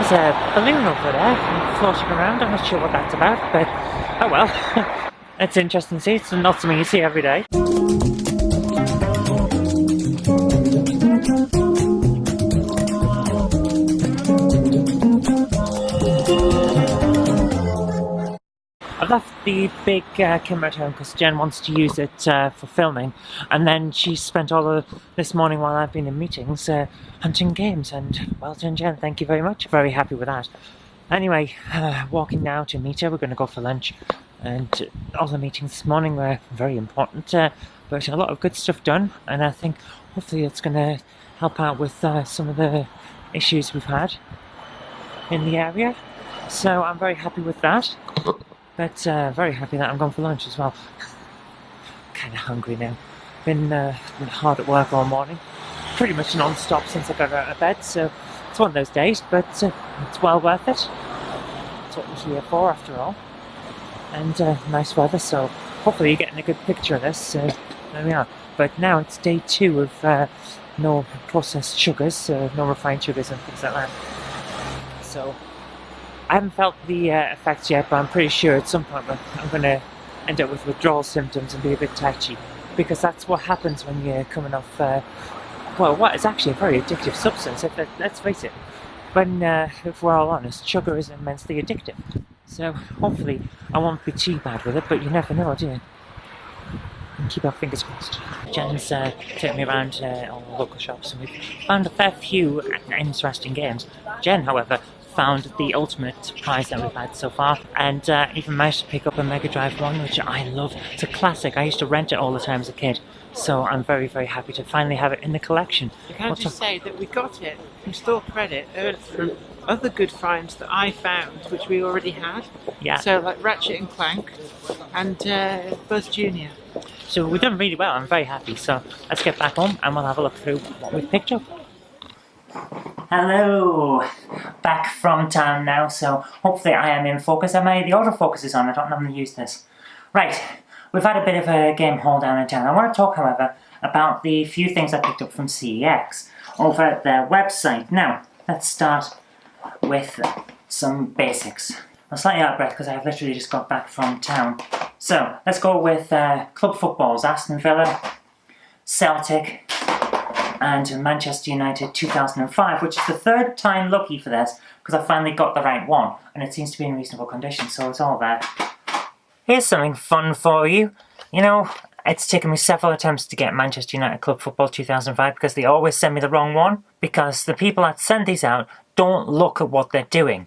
There's a balloon over there floating around. I'm not sure what that's about, but oh well. It's interesting to see. It's not something you see every day. I've left the big camera at home because Jen wants to use it for filming, and then she spent all of this morning while I've been in meetings hunting games, and well done Jen, thank you very much, very happy with that. Anyway, walking now to meet her, we're going to go for lunch, and all the meetings this morning were very important, but a lot of good stuff done, and I think hopefully it's going to help out with some of the issues we've had in the area, so I'm very happy with that. But very happy that I'm going for lunch as well. Kind of hungry now. Been hard at work all morning. Pretty much non-stop since I got out of bed, so it's one of those days, but it's well worth it. That's what we're here for after all. And nice weather, so hopefully you're getting a good picture of this, so there we are. But now it's day 2 of no processed sugars, no refined sugars and things like that. So I haven't felt the effects yet, but I'm pretty sure at some point I'm going to end up with withdrawal symptoms and be a bit touchy, because that's what happens when you're coming off, well, what is actually a very addictive substance, let's face it. When, if we're all honest, sugar is immensely addictive. So hopefully I won't be too bad with it, but you never know, do you? And keep our fingers crossed. Jen's taken me around all the local shops, and we've found a fair few interesting games. Jen, however, found the ultimate prize that we've had so far, and even managed to pick up a Mega Drive 1, which I love. It's a classic. I used to rent it all the time as a kid, so I'm very, very happy to finally have it in the collection. Can I just say that we got it from store credit from other good finds that I found, which we already had. Yeah. So like Ratchet and Clank and Buzz Jr. So we've done really well. I'm very happy. So let's get back home and we'll have a look through what we've picked up. Hello! Back from town now, so hopefully I am in focus. The autofocus is on, I don't normally use this. Right, we've had a bit of a game haul down in town. I want to talk, however, about the few things I picked up from CEX over at their website. Now, let's start with some basics. I'm slightly out of breath because I've literally just got back from town. So, let's go with club footballs. Aston Villa, Celtic, and Manchester United 2005, which is the 3rd time lucky for this, because I finally got the right one, and it seems to be in reasonable condition, so it's all there. Here's something fun for you. You know, it's taken me several attempts to get Manchester United Club Football 2005, because they always send me the wrong one, because the people that send these out don't look at what they're doing.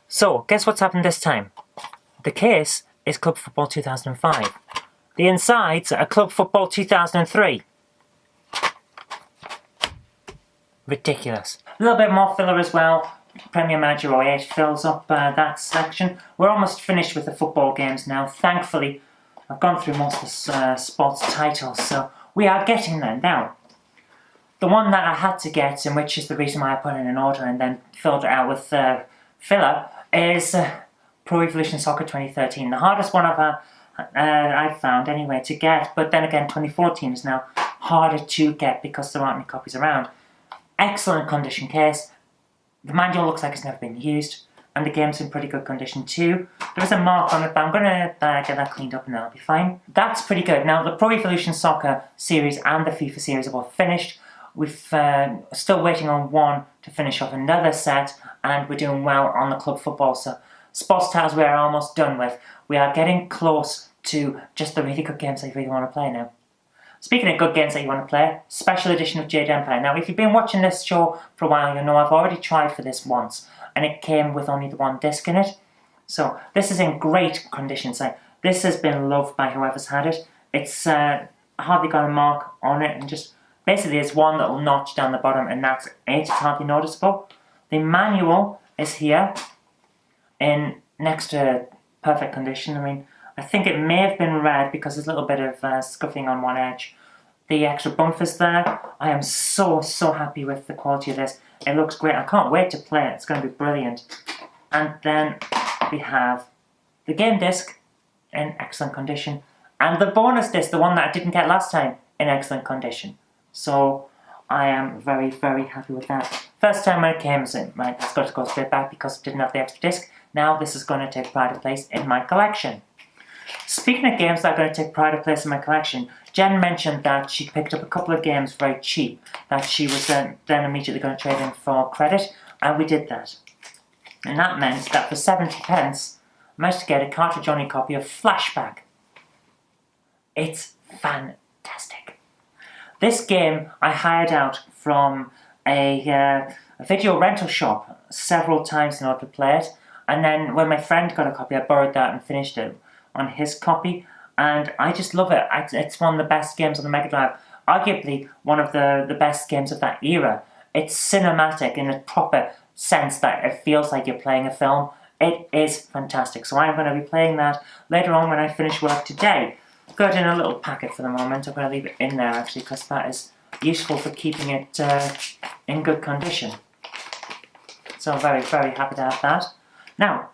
So, guess what's happened this time? The case is Club Football 2005. The insides are Club Football 2003. Ridiculous. A little bit more filler as well. Premier Manager 08 fills up that section. We're almost finished with the football games now. Thankfully, I've gone through most of the sports titles, so we are getting there now. The one that I had to get, and which is the reason why I put in an order and then filled it out with filler, is Pro Evolution Soccer 2013. The hardest one I've found anyway to get, but then again 2014 is now harder to get because there aren't any copies around. Excellent condition case. The manual looks like it's never been used, and the game's in pretty good condition too. There is a mark on it, but I'm going to get that cleaned up and that'll be fine. That's pretty good. Now, the Pro Evolution Soccer series and the FIFA series are both finished. We've still waiting on one to finish off another set, and we're doing well on the club football. So, sports titles we are almost done with. We are getting close to just the really good games that you really want to play now. Speaking of good games that you want to play, special edition of Jade Empire. Now, if you've been watching this show for a while, you know I've already tried for this once, and it came with only the one disc in it. So, this is in great condition. So, this has been loved by whoever's had it. It's hardly got a mark on it, and just basically there's one little notch down the bottom, and that's it. It's hardly noticeable. The manual is here, in next to perfect condition. I mean, I think it may have been red because there's a little bit of scuffing on one edge. The extra bumpers there. I am so happy with the quality of this. It looks great. I can't wait to play it. It's going to be brilliant. And then we have the game disc in excellent condition. And the bonus disc, the one that I didn't get last time, in excellent condition. So I am very, very happy with that. First time when it came in, right, that's got to go straight back because it didn't have the extra disc. Now this is going to take pride of place in my collection. Speaking of games that are going to take pride of place in my collection, Jen mentioned that she picked up a couple of games very cheap that she was then immediately going to trade in for credit, and we did that. And that meant that for 70 pence, I managed to get a cartridge-only copy of Flashback. It's fantastic. This game I hired out from a video rental shop several times in order to play it, and then when my friend got a copy, I borrowed that and finished it on his copy, and I just love it. It's one of the best games on the Mega Drive, arguably one of the best games of that era. It's cinematic in a proper sense that it feels like you're playing a film. It is fantastic. So I'm going to be playing that later on when I finish work today. I've got it in a little packet for the moment. I'm going to leave it in there actually because that is useful for keeping it in good condition. So I'm very, very happy to have that. Now,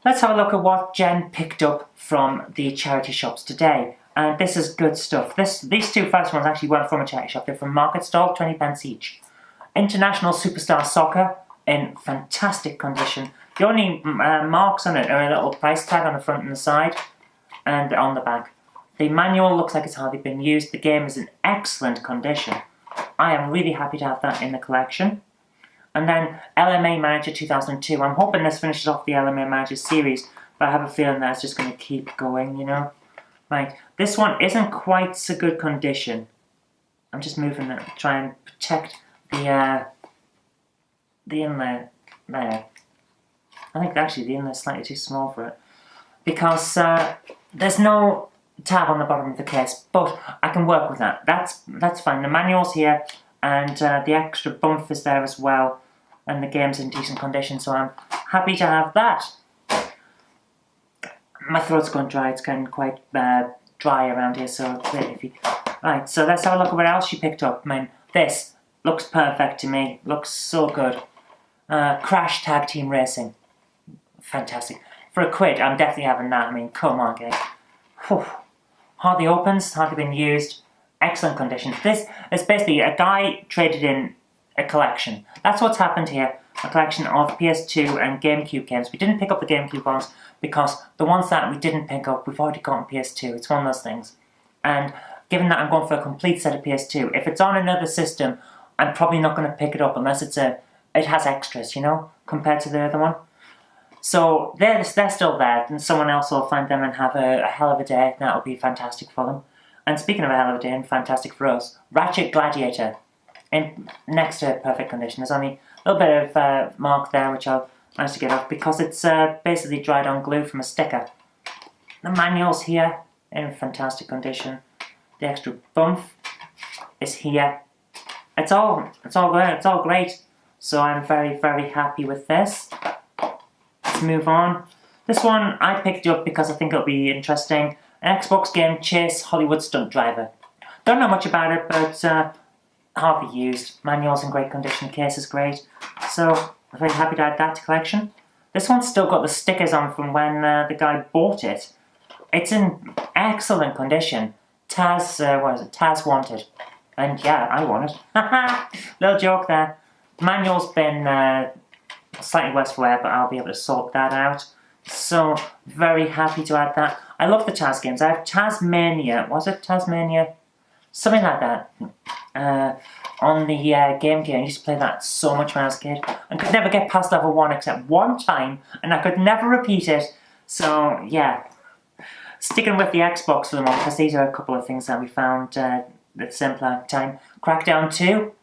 let's have a look at what Jen picked up from the charity shops today. And this is good stuff. These two first ones actually weren't from a charity shop. They're from Market Stall, 20 pence each. International Superstar Soccer in fantastic condition. The only marks on it are a little price tag on the front and the side and on the back. The manual looks like it's hardly been used. The game is in excellent condition. I am really happy to have that in the collection. And then LMA Manager 2002. I'm hoping this finishes off the LMA Manager series, but I have a feeling that it's just going to keep going, you know. Right, this one isn't quite so good condition. I'm just moving it to try and protect the inlay there. I think actually the inlay is slightly too small for it because there's no tab on the bottom of the case, but I can work with that. That's fine. The manual's here, and the extra bump is there as well, and the game's in decent condition, so I'm happy to have that. My throat's gone dry. It's getting quite dry around here, so it's a bit iffy. Right, so let's have a look at what else she picked up. I mean, this looks perfect to me. Looks so good. Crash Tag Team Racing. Fantastic. For £1, I'm definitely having that. I mean, come on, guys. Whew. Hardly opens, hardly been used. Excellent condition. This is basically a guy traded in a collection. That's what's happened here. A collection of PS2 and GameCube games. We didn't pick up the GameCube ones because the ones that we didn't pick up, we've already got on PS2. It's one of those things. And given that I'm going for a complete set of PS2, if it's on another system, I'm probably not going to pick it up unless it has extras, you know, compared to the other one. So they're still there, and someone else will find them and have a hell of a day. That'll be fantastic for them. And speaking of a hell of a day and fantastic for us, Ratchet Gladiator, in next to perfect condition. There's only a little bit of mark there, which I'll manage to get off because it's basically dried on glue from a sticker. The manual's here in fantastic condition. The extra bump is here. It's all good. It's all great. So I'm very, very happy with this. Let's move on. This one I picked up because I think it'll be interesting. An Xbox game, Chase Hollywood Stunt Driver. Don't know much about it, but hardly used. Manual's in great condition, case is great. So I'm very happy to add that to collection. This one's still got the stickers on from when the guy bought it. It's in excellent condition. Taz, what is it? Taz wanted. And yeah, I want it. Little joke there. The manual's been slightly worse for wear, but I'll be able to sort that out. So, very happy to add that. I love the Taz games. I have Tasmania. Was it Tasmania? Something like that. On the Game Gear. I used to play that so much when I was a kid. I could never get past level 1 except one time, and I could never repeat it. So, yeah. Sticking with the Xbox for the moment, because these are a couple of things that we found at the same time. Crackdown 2.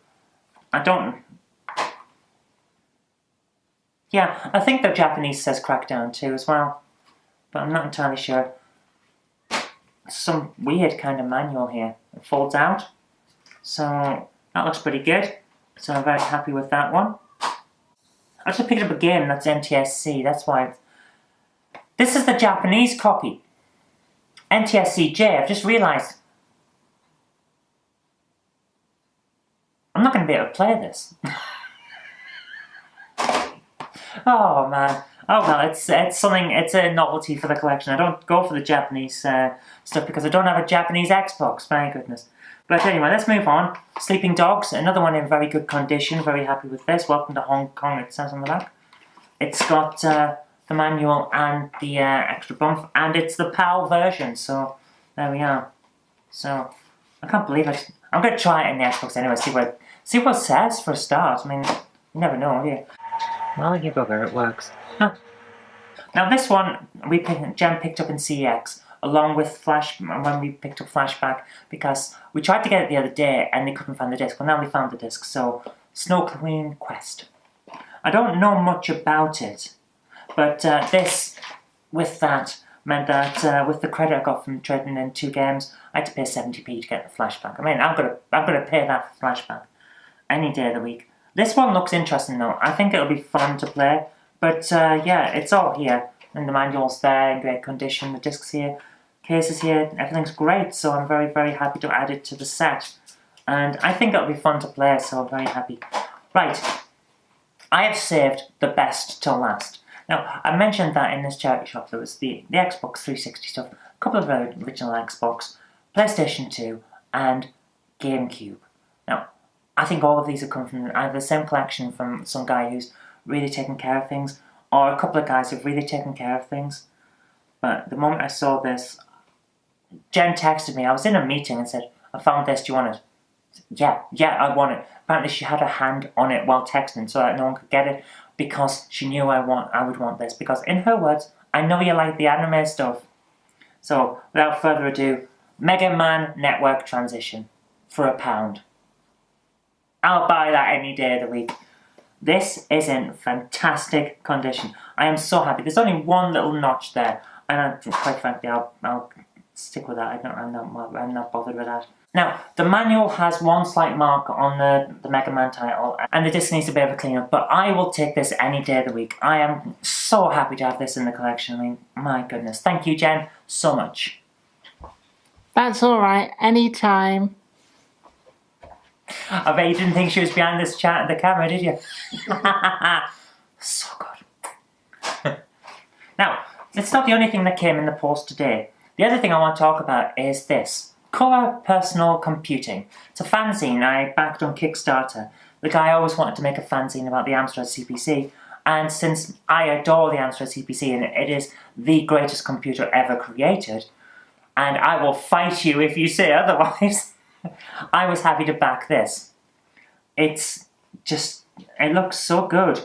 Yeah, I think the Japanese says Crackdown 2 as well, but I'm not entirely sure. Some weird kind of manual here. It folds out, so that looks pretty good. So I'm very happy with that one. I actually picked up a game that's NTSC, that's why. This is the Japanese copy. NTSC-J, I've just realised. I'm not going to be able to play this. Oh man. Oh well, it's something, it's a novelty for the collection. I don't go for the Japanese stuff because I don't have a Japanese Xbox, my goodness. But anyway, let's move on. Sleeping Dogs, another one in very good condition. Very happy with this. Welcome to Hong Kong, it says on the back. It's got the manual and the extra bump, and it's the PAL version, so there we are. So, I can't believe it. I'm going to try it in the Xbox anyway, see what it says for a start. I mean, you never know, do you? Well, you bugger, it works. Huh. Now this one, Jen picked up in CX, along with when we picked up Flashback, because we tried to get it the other day and they couldn't find the disc. Well, now we found the disc, so Snow Queen Quest. I don't know much about it, but this, with that, meant that with the credit I got from trading in 2 games, I had to pay 70p to get the Flashback. I mean, I'm gonna pay that for Flashback any day of the week. This one looks interesting though. I think it'll be fun to play, but yeah, it's all here, and the manual's there in great condition, the discs here, cases here, everything's great, so I'm very, very happy to add it to the set. And I think it'll be fun to play, so I'm very happy. Right, I have saved the best till last. Now, I mentioned that in this charity shop there was the Xbox 360 stuff, a couple of original Xbox, PlayStation 2, and GameCube. Now, I think all of these have come from either the same collection from some guy who's really taken care of things, or a couple of guys who've really taken care of things. But the moment I saw this, Jen texted me. I was in a meeting and said, I found this, do you want it? Yeah, I want it. Apparently she had her hand on it while texting so that no one could get it, because she knew I would want this. Because in her words, I know you like the anime stuff. So, without further ado, Mega Man Network Transition for £1. I'll buy that any day of the week. This is in fantastic condition. I am so happy. There's only one little notch there, and quite frankly, I'll stick with that. I'm not bothered with that. Now, the manual has one slight mark on the Mega Man title, and the disc needs a bit of a clean up, but I will take this any day of the week. I am so happy to have this in the collection. I mean, my goodness. Thank you, Jen, so much. That's alright, anytime. I bet you didn't think she was behind this chat the camera, did you? So good. Now, it's not the only thing that came in the post today. The other thing I want to talk about is this. Colour Personal Computing. It's a fanzine I backed on Kickstarter. The guy always wanted to make a fanzine about the Amstrad CPC, and since I adore the Amstrad CPC and it is the greatest computer ever created, and I will fight you if you say otherwise, I was happy to back this. It looks so good.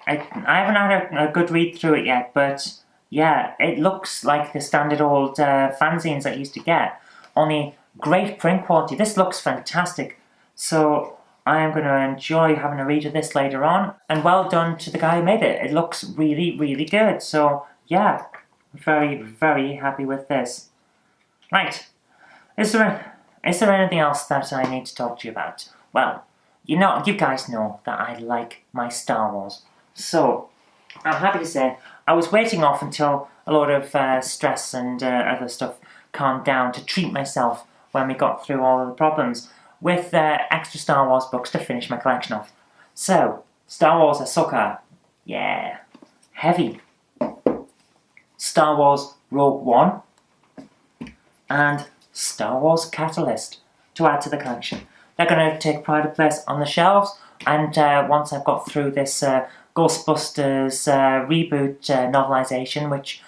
I haven't had a good read through it yet, but yeah, it looks like the standard old fanzines that I used to get, only great print quality. This looks fantastic, so I am going to enjoy having a read of this later on, and well done to the guy who made it. It looks really, really good, so yeah, very, very happy with this. Right, is there anything else that I need to talk to you about? Well, you guys know that I like my Star Wars. So, I'm happy to say, I was waiting off until a lot of stress and other stuff calmed down to treat myself when we got through all of the problems with extra Star Wars books to finish my collection off. So, Star Wars Ahsoka, yeah, heavy. Star Wars Rogue One, and Star Wars Catalyst to add to the collection. They're going to take pride of place on the shelves, and once I've got through this Ghostbusters reboot novelization, which,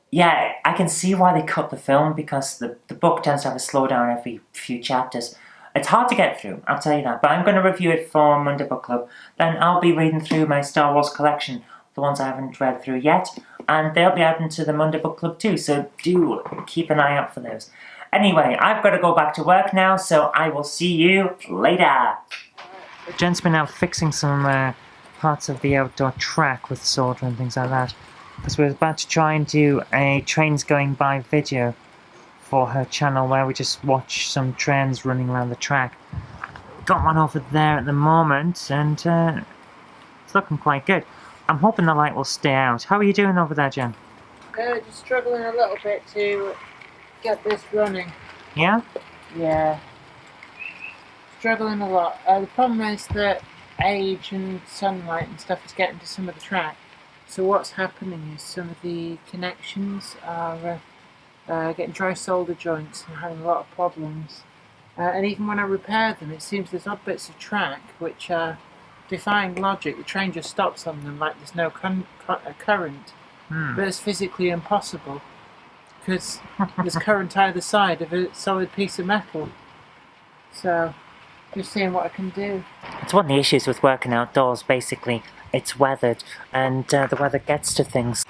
yeah, I can see why they cut the film, because the book tends to have a slowdown every few chapters. It's hard to get through, I'll tell you that, but I'm going to review it for Monday Book Club. Then I'll be reading through my Star Wars collection, the ones I haven't read through yet, and they'll be adding to the Monday Book Club too, so do keep an eye out for those. Anyway, I've got to go back to work now, so I will see you later. Jen's been out fixing some parts of the outdoor track with solder and things like that, because we're about to try and do a trains going by video for her channel where we just watch some trains running around the track. Got one over there at the moment, and it's looking quite good. I'm hoping the light will stay out. How are you doing over there, Jen? Just struggling a little bit to get this running. Yeah? Yeah. Struggling a lot. The problem is that age and sunlight and stuff is getting to some of the track. So what's happening is some of the connections are getting dry solder joints and having a lot of problems. And even when I repair them, it seems there's odd bits of track which are defying logic. The train just stops on them like there's no current. But it's physically impossible because there's current either side of a solid piece of metal. So, just seeing what I can do. It's one of the issues with working outdoors, basically. It's weathered, and the weather gets to things.